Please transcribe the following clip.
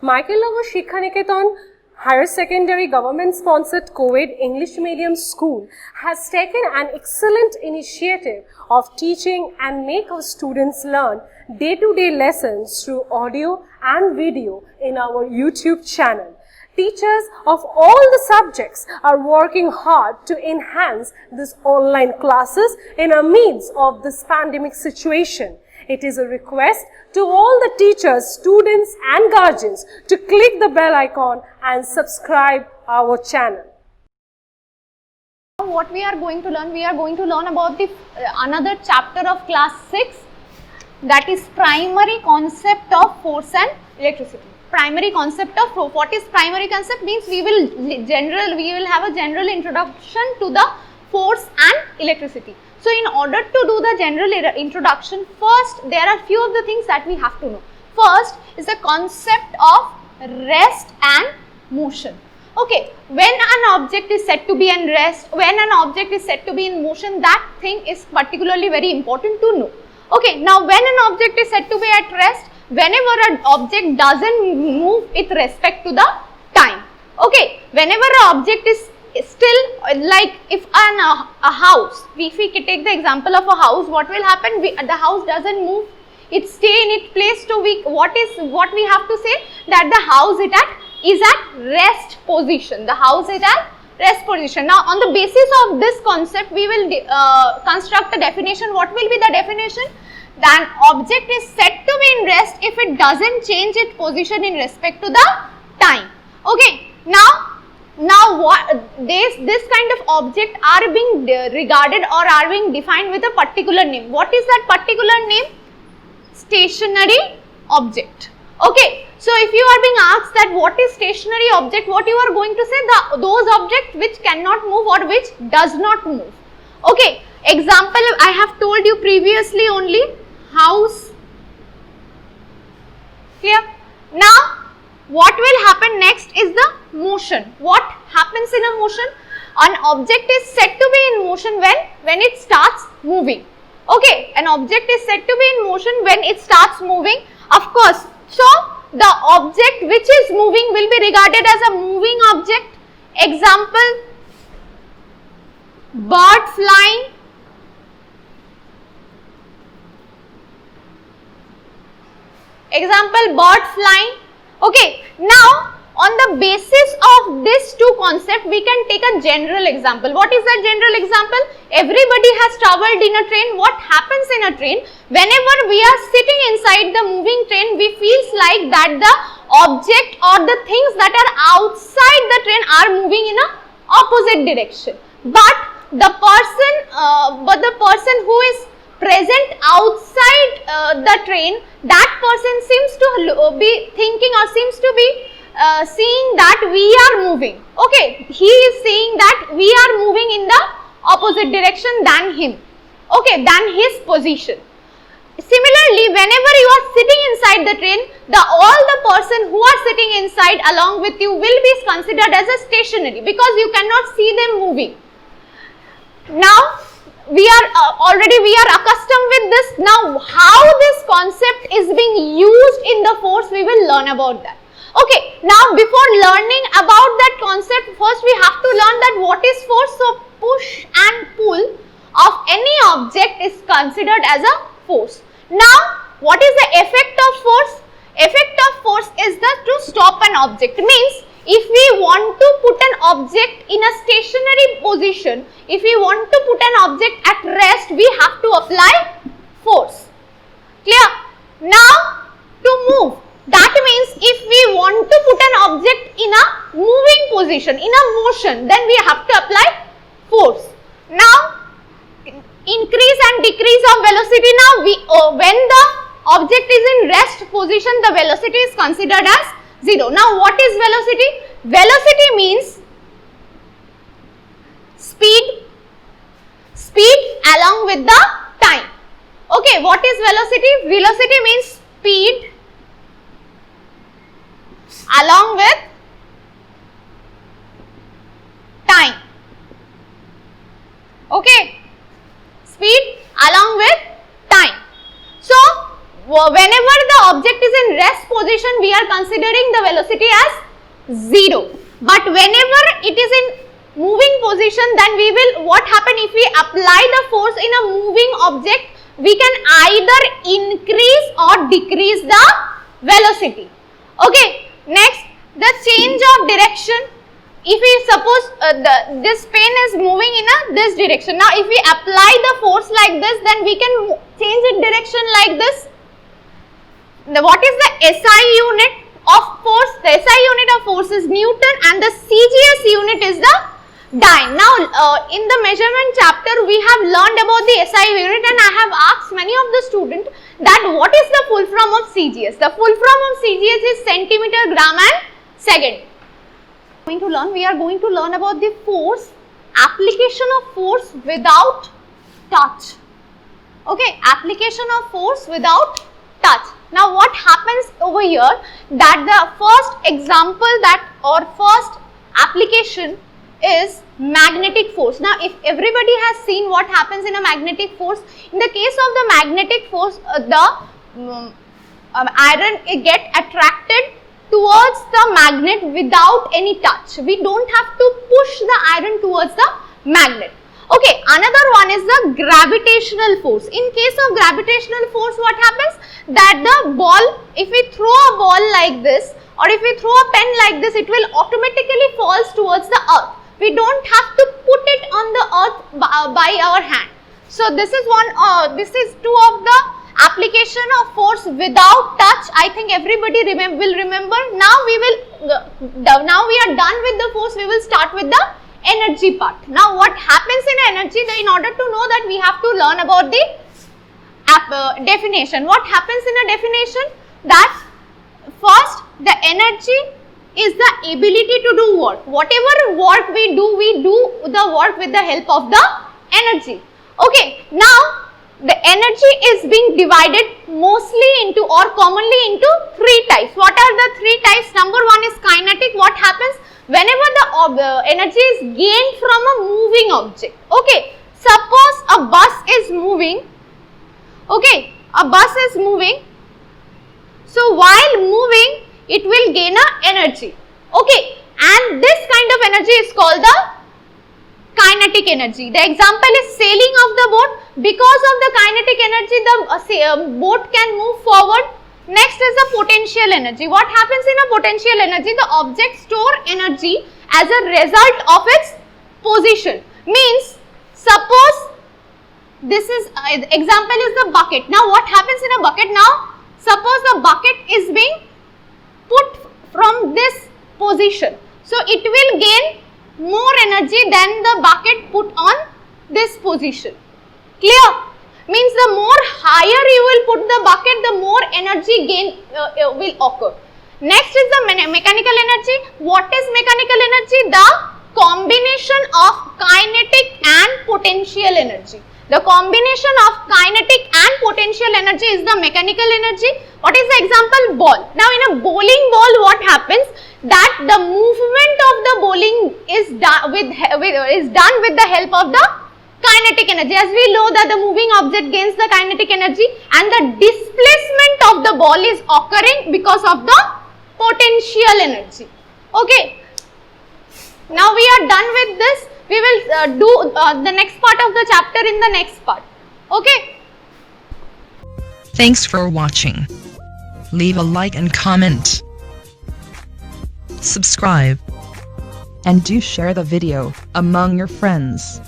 Michael Shikha Niketan Higher Secondary Government-sponsored co-ed English medium school has taken an excellent initiative of teaching and make our students learn day-to-day lessons through audio and video in our YouTube channel. Teachers of all the subjects are working hard to enhance these online classes in the midst of this pandemic situation. It is a request to all the teachers, students and guardians to click the bell icon and subscribe our channel. What we are going to learn? We are going to learn about the another chapter of class 6, that is primary concept of force and electricity. Primary concept of force. What is primary concept? Means we will have a general introduction to the force and electricity. So in order to do the general introduction, first there are few of the things that we have to know. First is the concept of rest and motion. Okay, when an object is said to be in rest, when an object is said to be in motion, that thing is particularly very important to know. Okay, now when an object is said to be at rest, whenever an object doesn't move with respect to the time. Okay, whenever an object is still, like if a house, if we take the example of a house, what will happen? The house doesn't move, it stay in its place. So what we have to say, that the house is at rest position. The house is at rest position. Now on the basis of this concept, we will construct a definition. What will be the definition? An object is said to be in rest if it doesn't change its position in respect to the time. Okay, now what this kind of object are being regarded or are being defined with a particular name. What is that particular name? Stationary object. Okay, so if you are being asked that what is stationary object, what you are going to say? Those objects which cannot move or which does not move. Okay, example I have told you previously only, house. Clear? Now what will happen next is the motion. What happens in a motion? An object is said to be in motion when it starts moving. Okay, an object is said to be in motion when it starts moving. Of course, so the object which is moving will be regarded as a moving object. Example, bird flying. Example, bird flying. Okay, now on the basis of these two concepts, we can take a general example. What is that general example? Everybody has traveled in a train. What happens in a train? Whenever we are sitting inside the moving train, we feels like that the object or the things that are outside the train are moving in a opposite direction. But the person who is present outside the train, that person seems to be thinking or seems to be seeing that we are moving. Okay, he is saying that we are moving in the opposite direction than him. Okay, than his position. Similarly, whenever you are sitting inside the train, all the person who are sitting inside along with you will be considered as a stationary because you cannot see them moving. Now we are accustomed with this. Now how this concept is being used in the force, we will learn about that. Okay, now before learning about that concept, first we have to learn that what is force. So push and pull of any object is considered as a force. Now what is the effect of force? Effect of force is to stop an object. Means if we want to put an object in a stationary position, if we want to put an object at rest, we have to apply force. Clear? Now to move, that means if we want to put an object in a moving position, in a motion, then we have to apply force. Now increase and decrease of velocity. Now when the object is in rest position, the velocity is considered as 0. Now what is velocity? Velocity means speed along with the time. Okay, what is velocity? Velocity means speed along with time. Okay, speed along with time. So whenever the object is in rest position, position, we are considering the velocity as 0. But whenever it is in moving position, then we will, what happen if we apply the force in a moving object, we can either increase or decrease the velocity. Okay, next, the change of direction. If we suppose this pen is moving in this direction. Now, if we apply the force like this, then we can change its direction like this. What is the SI unit of force? The SI unit of force is Newton and the CGS unit is the dyne. Now, in the measurement chapter, we have learned about the SI unit and I have asked many of the students that what is the full form of CGS? The full form of CGS is centimeter, gram and second. We are going to learn about the force, application of force without touch. Okay, application of force without touch. Now, what happens over here, that the first example that or first application is magnetic force. Now, if everybody has seen what happens in a magnetic force, in the case of the magnetic force, the iron get attracted towards the magnet without any touch. We don't have to push the iron towards the magnet. Okay, another one is the gravitational force. In case of gravitational force, what happens? That the ball, if we throw a ball like this or if we throw a pen like this, it will automatically falls towards the earth. We don't have to put it on the earth by our hand. So, this is one, this is two of the application of force without touch. I think everybody will remember. Now we are done with the force. We will start with the energy part. Now, what happens in energy? In order to know that, we have to learn about the definition. What happens in a definition? That first, the energy is the ability to do work. Whatever work we do the work with the help of the energy. Okay, now the energy is being divided mostly into or commonly into three types. What are the three types? Number one is kinetic. What happens? Whenever the energy is gained from a moving object. Okay, suppose a bus is moving. Okay, a bus is moving. So, while moving, it will gain a energy. Okay, and this kind of energy is called the kinetic energy. The example is sailing of the boat. Because of the kinetic energy, the boat can move forward. Next is the potential energy. What happens in a potential energy? The object store energy as a result of its position. Means, suppose this is example is the bucket. Now, what happens in a bucket? Now, suppose the bucket is being put from this position. So, it will gain more energy than the bucket put on this position. Clear? Means the more higher you will put the bucket, the more energy gain will occur. Next is the mechanical energy. What is mechanical energy? The combination of kinetic and potential energy. The combination of kinetic and potential energy is the mechanical energy. What is the example? Ball. Now, in a bowling ball, what happens? That the movement of the bowling is done with the help of the kinetic energy. As we know that the moving object gains the kinetic energy and the displacement of the ball is occurring because of the potential energy. Okay. Now, we are done with this. We will do the next part of the chapter in the next part. Okay. Thanks for watching. Leave a like and comment. Subscribe. And do share the video among your friends.